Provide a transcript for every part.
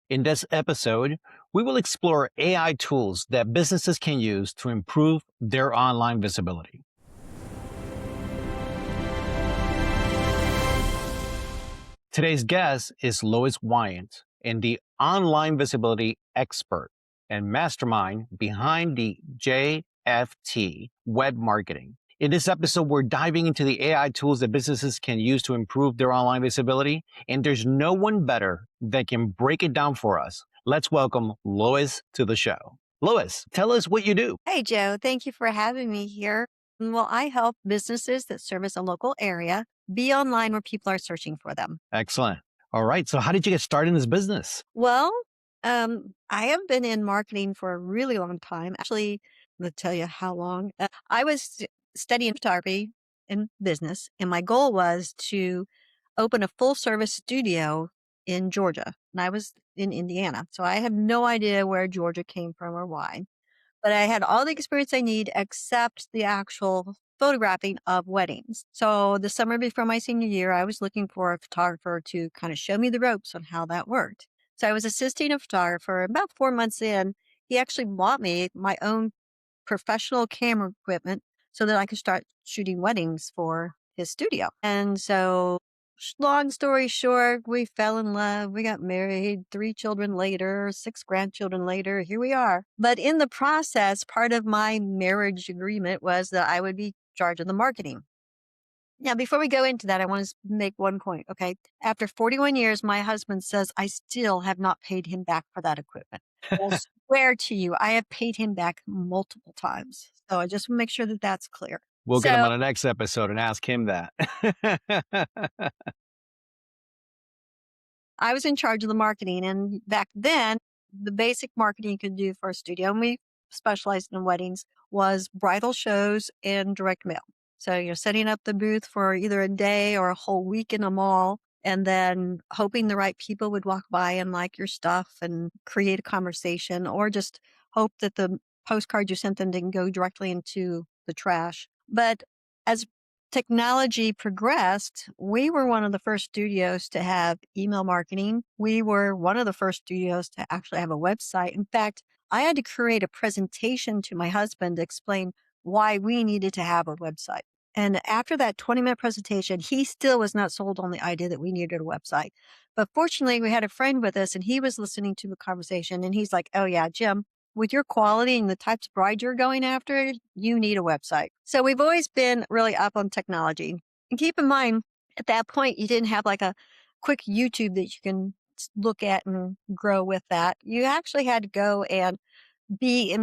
In this episode, we will explore AI tools that businesses can use to improve their online visibility. Today's guest is Lois Wyant, and the online visibility expert and mastermind behind the JFT web marketing. In this episode, we're diving into the AI tools that businesses can use to improve their online visibility, and there's no one better that can break it down for us. Let's welcome Lois to the show. Lois, tell us what you do. Hey, Joe. Thank you for having me here. Well, I help businesses that service a local area be online where people are searching for them. Excellent. All right. So how did you get started in this business? Well, I have been in marketing for a really long time. Actually, I'm going to tell you how long. I was studying photography in business, and my goal was to open a full service studio in Georgia. And I was in Indiana. So I have no idea where Georgia came from or why. But I had all the experience I need except the actual photographing of weddings. So the summer before my senior year, I was looking for a photographer to kind of show me the ropes on how that worked. So I was assisting a photographer. About 4 months in, he actually bought me my own professional camera equipment so that I could start shooting weddings for his studio. And so long story short, we fell in love. We got married, 3 children later, 6 grandchildren later. Here we are. But in the process, part of my marriage agreement was that I would be in charge of the marketing. Now, before we go into that, I want to make one point. Okay. After 41 years, my husband says I still have not paid him back for that equipment. I swear to you, I have paid him back multiple times. So I just want to make sure that that's clear. We'll get him on the next episode and ask him that. I was in charge of the marketing. And back then, the basic marketing you could do for a studio, and we specialized in weddings, was bridal shows and direct mail. So you're setting up the booth for either a day or a whole week in a mall, and then hoping the right people would walk by and like your stuff and create a conversation, or just hope that the postcard you sent them didn't go directly into the trash. But as technology progressed, we were one of the first studios to have email marketing. We were one of the first studios to actually have a website. In fact, I had to create a presentation to my husband to explain why we needed to have a website. And after that 20-minute presentation, he still was not sold on the idea that we needed a website. But fortunately, we had a friend with us and he was listening to the conversation and he's like, oh yeah, Jim, with your quality and the types of bride you're going after, you need a website. So we've always been really up on technology. And keep in mind, at that point, you didn't have like a quick YouTube that you can look at and grow with that. You actually had to go and be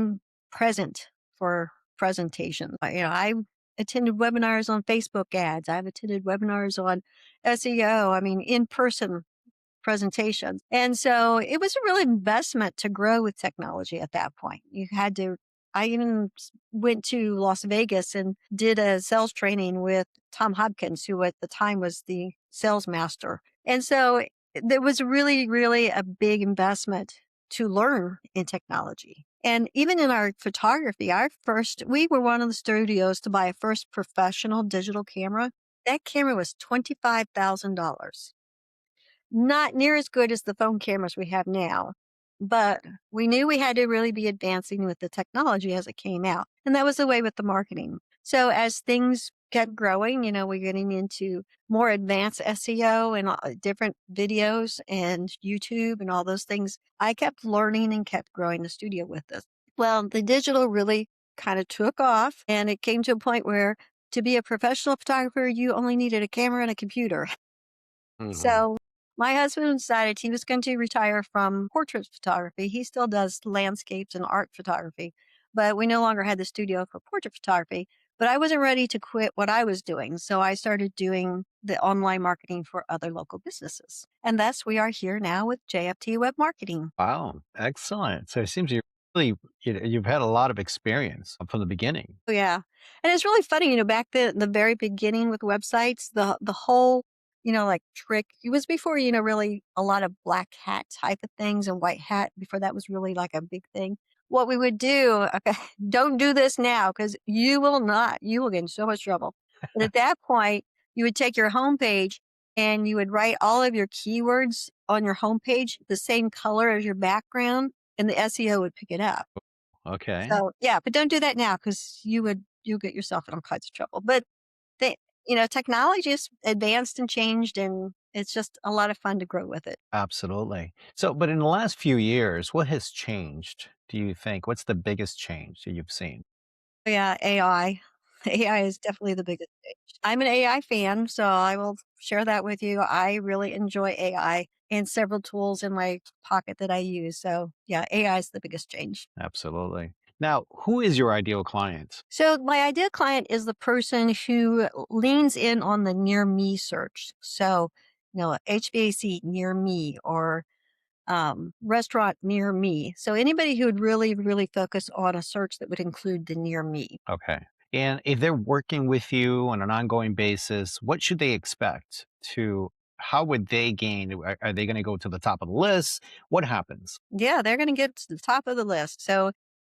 present for presentations. I attended webinars on Facebook ads. I've attended webinars on SEO. In-person presentations. And so it was a real investment to grow with technology at that point. I even went to Las Vegas and did a sales training with Tom Hopkins, who at the time was the sales master. And so there was really, really a big investment to learn in technology. And even in our photography, we were one of the studios to buy a first professional digital camera. That camera was $25,000. Not near as good as the phone cameras we have now, but we knew we had to really be advancing with the technology as it came out. And that was the way with the marketing. So as things kept growing, we're getting into more advanced SEO and different videos and YouTube and all those things. I kept learning and kept growing the studio with this. Well, the digital really kind of took off, and it came to a point where to be a professional photographer, you only needed a camera and a computer. Mhm. So my husband decided he was going to retire from portrait photography. He still does landscapes and art photography, but we no longer had the studio for portrait photography. But I wasn't ready to quit what I was doing. So I started doing the online marketing for other local businesses. And thus we are here now with JFT Web Marketing. Wow, excellent. So it seems you've had a lot of experience from the beginning. Oh, yeah. And it's really funny, back then, the very beginning with websites, the whole, like trick, it was before, really a lot of black hat type of things and white hat, before that was really like a big thing. What we would do, okay, don't do this now because you will get in so much trouble. But at that point, you would take your homepage and you would write all of your keywords on your homepage the same color as your background, and the SEO would pick it up. Okay. So yeah, but don't do that now because you'll get yourself in all kinds of trouble. But they, technology is advanced and changed, and it's just a lot of fun to grow with it. Absolutely. So, but in the last few years, what has changed, do you think? What's the biggest change that you've seen? Yeah, AI. AI is definitely the biggest change. I'm an AI fan, so I will share that with you. I really enjoy AI and several tools in my pocket that I use. So yeah, AI is the biggest change. Absolutely. Now, who is your ideal client? So my ideal client is the person who leans in on the near me search. So, HVAC near me or restaurant near me. So anybody who would really, really focus on a search that would include the near me. Okay. And if they're working with you on an ongoing basis, what should they expect to, how would they gain? Are they going to go to the top of the list? What happens? Yeah, they're going to get to the top of the list. So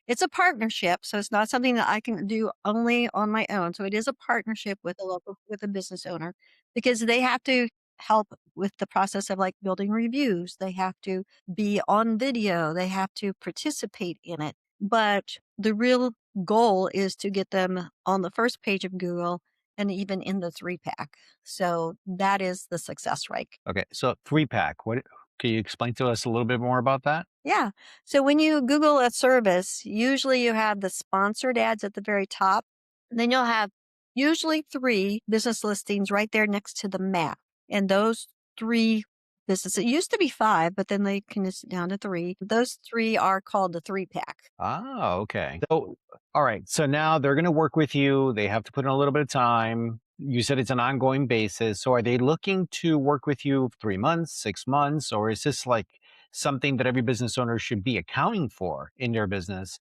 it's a partnership. So it's not something that I can do only on my own. So it is a partnership with a business owner because they have to help with the process of like building reviews. They have to be on video. They have to participate in it. But the real goal is to get them on the first page of Google and even in the 3 pack. So that is the success rate. Okay. So three pack, what can you explain to us a little bit more about that? Yeah. So when you Google a service, usually you have the sponsored ads at the very top. And then you'll have usually 3 business listings right there next to the map. And those 3 businesses, it used to be 5, but then they condensed it down to 3. Those 3 are called the 3 pack. Ah, okay. So, all right. So now they're going to work with you. They have to put in a little bit of time. You said it's an ongoing basis. So are they looking to work with you 3 months, 6 months, or is this like something that every business owner should be accounting for in their business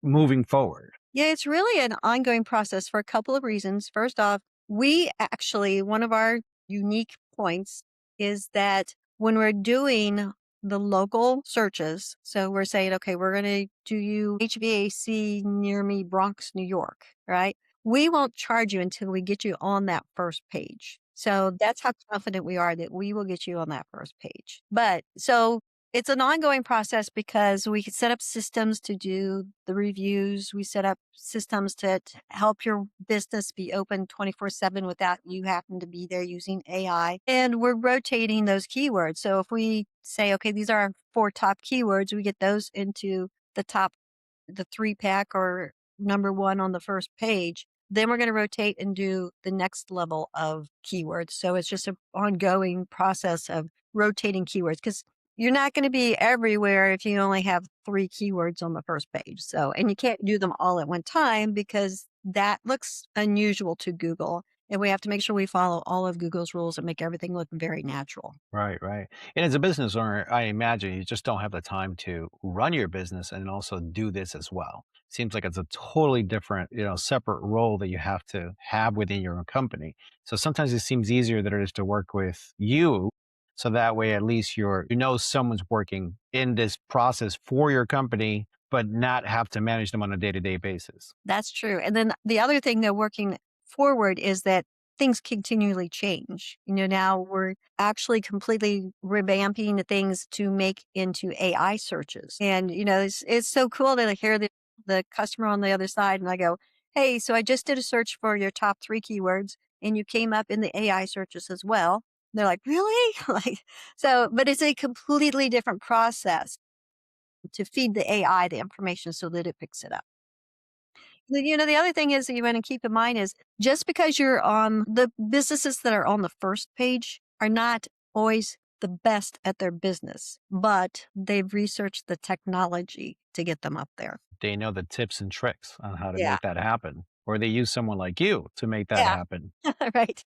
moving forward? Yeah, it's really an ongoing process for a couple of reasons. First off, one of our unique points is that when we're doing the local searches, so we're saying, okay, we're going to do you HVAC near me, Bronx, New York, right? We won't charge you until we get you on that first page. So that's how confident we are that we will get you on that first page. But so it's an ongoing process because we could set up systems to do the reviews. We set up systems to help your business be open 24/7 without you having to be there using AI. And we're rotating those keywords. So if we say, okay, these are our 4 top keywords, we get those into the 3 pack or number 1 on the first page. Then we're going to rotate and do the next level of keywords. So it's just an ongoing process of rotating keywords because you're not going to be everywhere if you only have 3 keywords on the first page. So, and you can't do them all at one time because that looks unusual to Google. And we have to make sure we follow all of Google's rules and make everything look very natural. Right, right. And as a business owner, I imagine you just don't have the time to run your business and also do this as well. Seems like it's a totally different, separate role that you have to have within your own company. So sometimes it seems easier than it is to work with you. So that way, at least someone's working in this process for your company, but not have to manage them on a day-to-day basis. That's true. And then the other thing that working forward is that things continually change. Now we're actually completely revamping the things to make into AI searches. And, it's so cool to hear the customer on the other side. And I go, hey, so I just did a search for your top 3 keywords and you came up in the AI searches as well. They're like, really? But it's a completely different process to feed the AI the information so that it picks it up. The other thing is that you want to keep in mind is just because you're on the businesses that are on the first page are not always the best at their business, but they've researched the technology to get them up there. They know the tips and tricks on how to Yeah. make that happen, or they use someone like you to make that Yeah. happen. Right.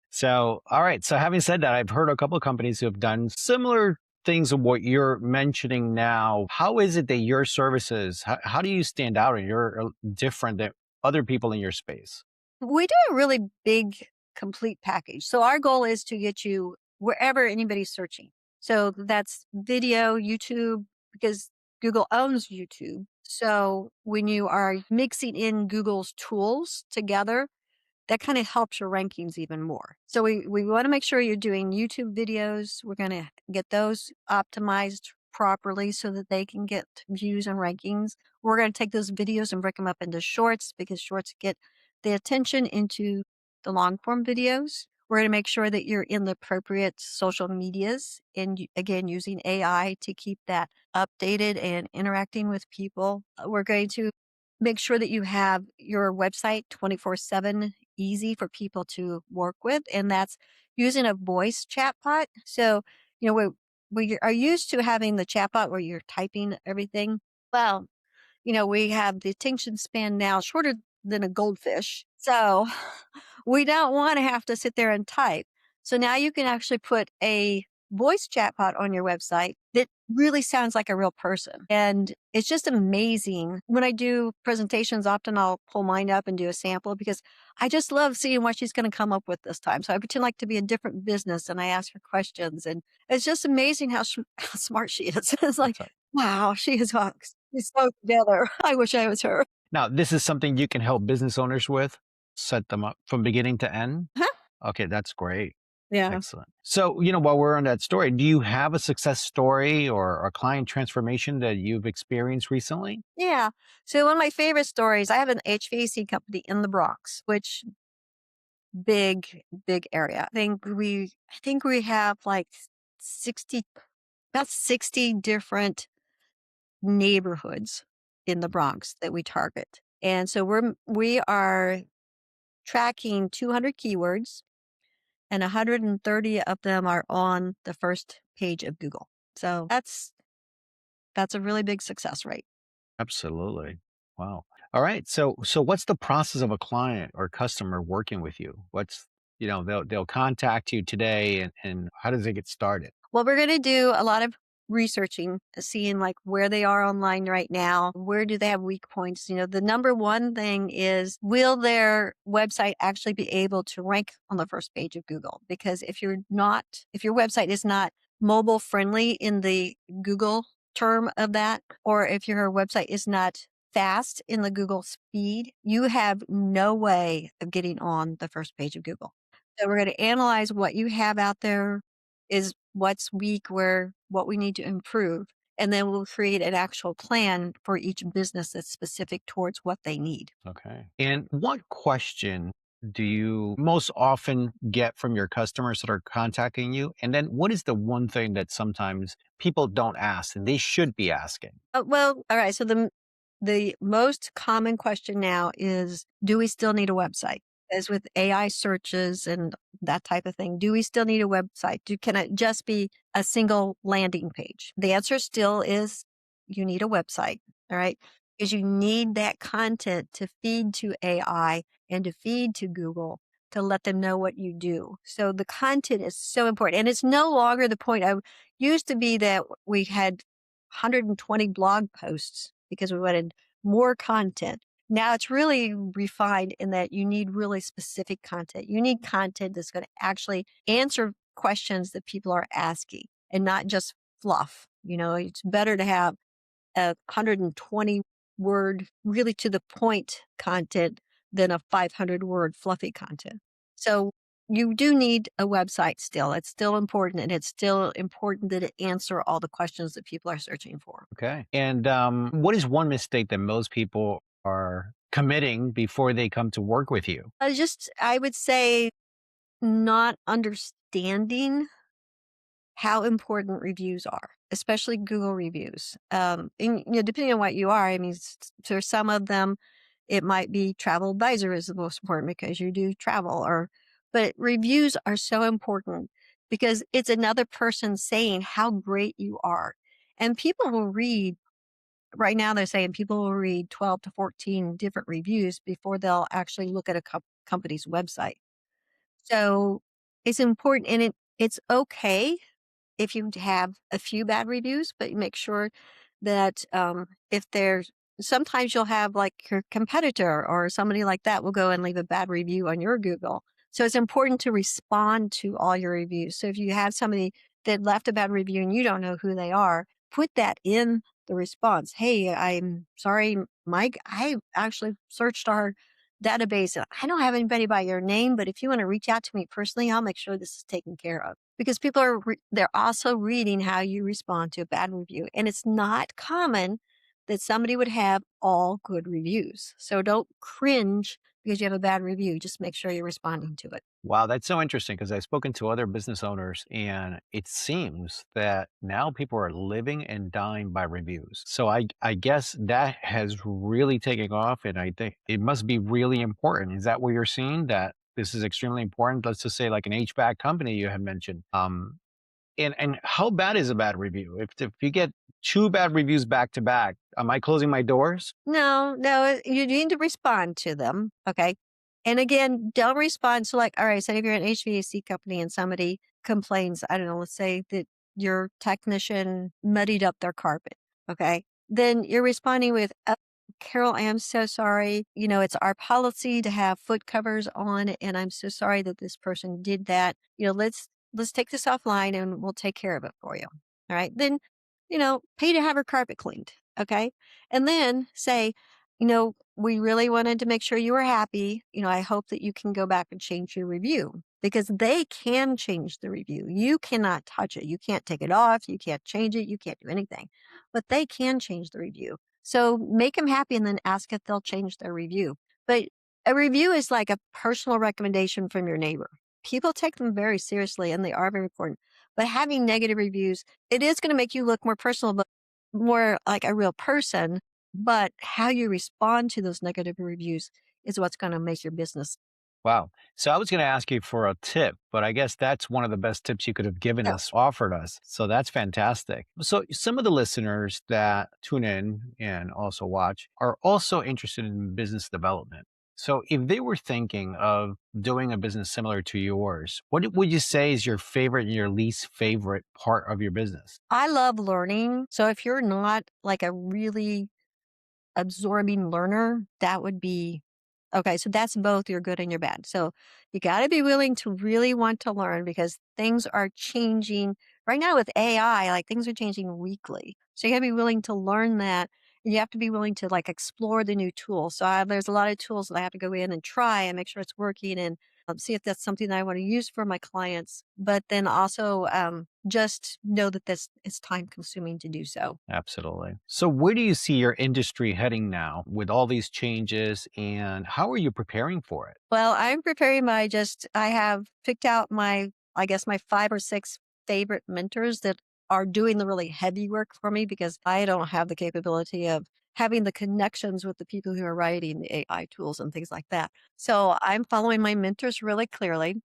So, all right. So, having said that, I've heard a couple of companies who have done similar things of what you're mentioning now. How is it that your services, how do you stand out and you're different than other people in your space? We do a really big complete package. So our goal is to get you wherever anybody's searching. So that's video, YouTube, because Google owns YouTube. So when you are mixing in Google's tools together, that kind of helps your rankings even more. So we want to make sure you're doing YouTube videos. We're going to get those optimized properly so that they can get views and rankings. We're going to take those videos and break them up into shorts because shorts get the attention into the long form videos. We're going to make sure that you're in the appropriate social medias and again, using AI to keep that updated and interacting with people. We're going to make sure that you have your website 24/7 easy for people to work with. And that's using a voice chatbot. So, we are used to having the chatbot where you're typing everything. Well, we have the attention span now shorter than a goldfish. So we don't want to have to sit there and type. So now you can actually put a voice chatbot on your website that really sounds like a real person. And it's just amazing. When I do presentations, often I'll pull mine up and do a sample because I just love seeing what she's going to come up with this time. So I pretend like to be a different business and I ask her questions. And it's just amazing how smart she is. It's like, That's wow, she is hawks. She's so together. I wish I was her. Now, this is something you can help business owners with, set them up from beginning to end. Huh? Okay, that's great. Yeah. Excellent. So, while we're on that story, do you have a success story or a client transformation that you've experienced recently? Yeah. So one of my favorite stories, I have an HVAC company in the Bronx, which big area. I think we have like 60 about 60 different neighborhoods in the Bronx that we target. And so we are tracking 200 keywords and 130 of them are on the first page of Google. So that's a really big success rate. Absolutely. Wow. All right. So what's the process of a client or customer working with you? They'll contact you today and how does it get started? Well, we're going to do a lot of researching, seeing like where they are online right now. Where do they have weak points? The number one thing is, will their website actually be able to rank on the first page of Google? Because if your website is not mobile friendly in the Google term of that, or if your website is not fast in the Google speed, you have no way of getting on the first page of Google. So we're going to analyze what you have out there, is what's weak, what we need to improve. And then we'll create an actual plan for each business that's specific towards what they need. Okay. And what question do you most often get from your customers that are contacting you? And then what is the one thing that sometimes people don't ask and they should be asking? Well, all right. So the most common question now is, do we still need a website? As with AI searches and that type of thing, do we still need a website? Can it just be a single landing page? The answer still is you need a website, all right? Because you need that content to feed to AI and to feed to Google to let them know what you do. So the content is so important. And it's no longer the point. I used to be that we had 120 blog posts because we wanted more content. Now it's really refined in that you need really specific content. You need content that's going to actually answer questions that people are asking and not just fluff. It's better to have a 120 word, really to the point content than a 500-word fluffy content. So you do need a website still. It's still important, and it's still important that it answer all the questions that people are searching for. Okay. And what is one mistake that most people are committing before they come to work with you? I would say not understanding how important reviews are, especially Google reviews. And depending on what you are, I mean, for some of them, it might be travel advisor is the most important because you do travel, but reviews are so important because it's another person saying how great you are. And people will read, right now they're saying people will read 12 to 14 different reviews before they'll actually look at a company's website. So it's important, and it's okay if you have a few bad reviews, but make sure that if there's sometimes you'll have like your competitor or somebody like that will go and leave a bad review on your Google. So it's important to respond to all your reviews. So if you have somebody that left a bad review and you don't know who they are, put that in the response. Hey, I'm sorry, Mike. I actually searched our database. I don't have anybody by your name, but if you want to reach out to me personally, I'll make sure this is taken care of. Because people are, they're also reading how you respond to a bad review. And it's not common that somebody would have all good reviews. So don't cringe because you have a bad review. Just make sure you're responding to it. Wow, that's so interesting because I've spoken to other business owners and it seems that now people are living and dying by reviews. So I guess that has really taken off and I think it must be really important. Is that what you're seeing? That this is extremely important? Let's just say like an HVAC company you have mentioned. And how bad is a bad review? If you get two bad reviews back to back, am I closing my doors? No, no, you need to respond to them. Okay. And again, don't respond to like, all right, so if you're an HVAC company and somebody complains, I don't know, let's say that your technician muddied up their carpet. Okay. Then you're responding with, "Oh, Carol, I am so sorry. It's our policy to have foot covers on, and I'm so sorry that this person did that. Let's take this offline and we'll take care of it for you. All right. Then, pay to have her carpet cleaned. Okay. And then say, we really wanted to make sure you were happy. I hope that you can go back and change your review because they can change the review. You cannot touch it. You can't take it off. You can't change it. You can't do anything, but they can change the review. So make them happy and then ask if they'll change their review. But a review is like a personal recommendation from your neighbor. People take them very seriously and they are very important. But having negative reviews, it is going to make you look more personal, but more like a real person. But how you respond to those negative reviews is what's going to make your business. Wow. So I was going to ask you for a tip, but I guess that's one of the best tips you could have given Yeah. us, offered us. So that's fantastic. So some of the listeners that tune in and also watch are also interested in business development. So if they were thinking of doing a business similar to yours, what would you say is your favorite and your least favorite part of your business? I love learning. So if you're not like a really absorbing learner, that would be okay. So that's both your good and your bad. So you got to be willing to really want to learn because things are changing right now with AI, like things are changing weekly. So you got to be willing to learn that. And you have to be willing to like explore the new tools. So there's a lot of tools that I have to go in and try and make sure it's working and see if that's something that I want to use for my clients. But then also just know that this is time consuming to do so. Absolutely. So where do you see your industry heading now with all these changes and how are you preparing for it? Well, I'm preparing I have picked out I guess my 5 or 6 favorite mentors that are doing the really heavy work for me because I don't have the capability of having the connections with the people who are writing the AI tools and things like that. So I'm following my mentors really clearly.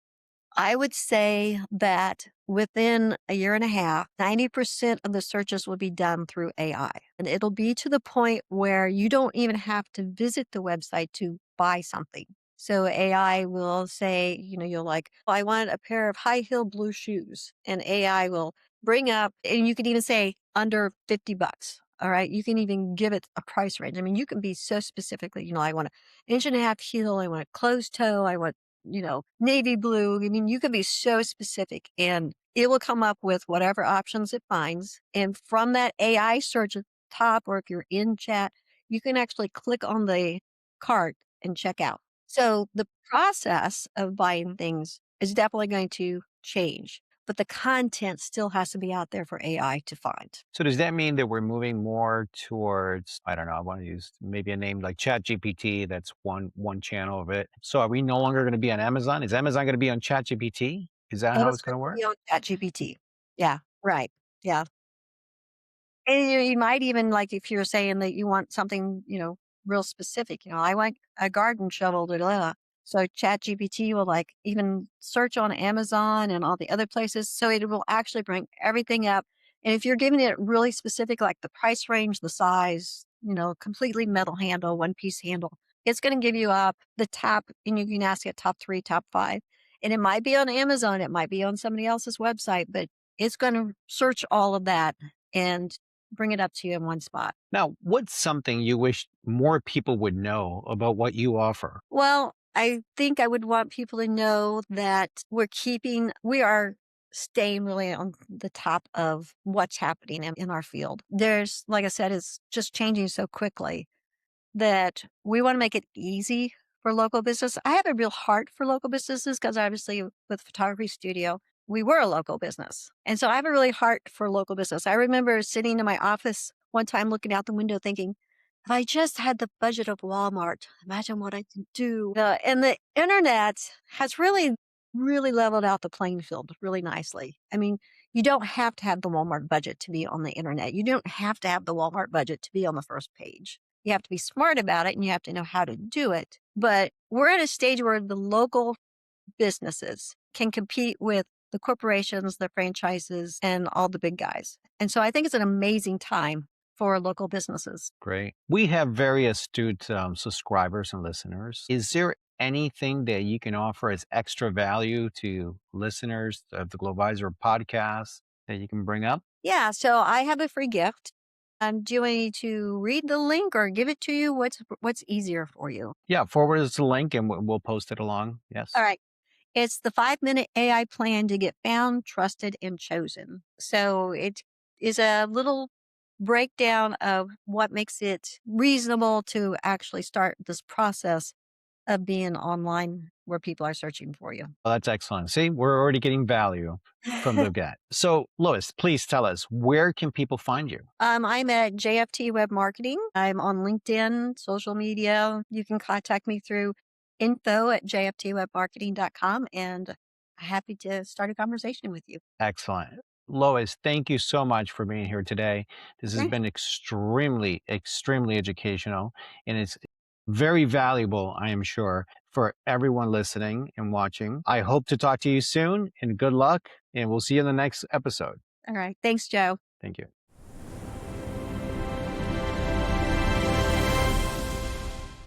I would say that within a year and a half, 90% of the searches will be done through AI. And it'll be to the point where you don't even have to visit the website to buy something. So AI will say, you'll like, "Oh, I want a pair of high heel blue shoes." And AI will bring up, and you could even say under $50. All right. You can even give it a price range. I mean, you can be so specifically, I want an inch and a half heel. I want a closed toe. I want navy blue. I mean, you can be so specific and it will come up with whatever options it finds. And from that AI search at the top, or if you're in chat, you can actually click on the cart and check out. So the process of buying things is definitely going to change, but the content still has to be out there for AI to find. So does that mean that we're moving more towards, I don't know, I want to use maybe a name like Chat GPT, that's one channel of it. So are we no longer going to be on Amazon? Is Amazon going to be on Chat GPT? Is that how it's going Amazon to will work? be on ChatGPT. Yeah, right. Yeah. And you might even like if you're saying that you want something, real specific, I want a garden shovel, blah, blah, blah. So ChatGPT will like even search on Amazon and all the other places. So it will actually bring everything up. And if you're giving it really specific, like the price range, the size, completely metal handle, one piece handle, it's going to give you up the top and you can ask it top 3, top 5. And it might be on Amazon. It might be on somebody else's website, but it's going to search all of that and bring it up to you in one spot. Now, what's something you wish more people would know about what you offer? Well, I think I would want people to know that we are staying really on the top of what's happening in our field. There's, like I said, it's just changing so quickly that we want to make it easy for local business. I have a real heart for local businesses because obviously with photography studio, we were a local business. And so I have a really heart for local business. I remember sitting in my office one time looking out the window thinking, if I just had the budget of Walmart, imagine what I could do. And the internet has really, really leveled out the playing field really nicely. I mean, you don't have to have the Walmart budget to be on the internet. You don't have to have the Walmart budget to be on the first page. You have to be smart about it and you have to know how to do it. But we're at a stage where the local businesses can compete with the corporations, the franchises, and all the big guys. And so I think it's an amazing time for local businesses. Great. We have very astute subscribers and listeners. Is there anything that you can offer as extra value to listeners of the Glovisor podcast that you can bring up? Yeah, so I have a free gift. Do you want me to read the link or give it to you? What's easier for you? Yeah, forward us the link and we'll post it along. Yes. All right. It's the 5-minute AI plan to get found, trusted, and chosen. So it is a little breakdown of what makes it reasonable to actually start this process of being online where people are searching for you. Well, that's excellent. See, we're already getting value from the get. So, Lois, please tell us, where can people find you? I'm at JFT Web Marketing. I'm on LinkedIn, social media. You can contact me through info@jftwebmarketing.com and happy to start a conversation with you. Excellent. Lois, thank you so much for being here today. This has Okay. been extremely, extremely educational, and it's very valuable, I am sure, for everyone listening and watching. I hope to talk to you soon, and good luck, and we'll see you in the next episode. All right. Thanks, Joe. Thank you.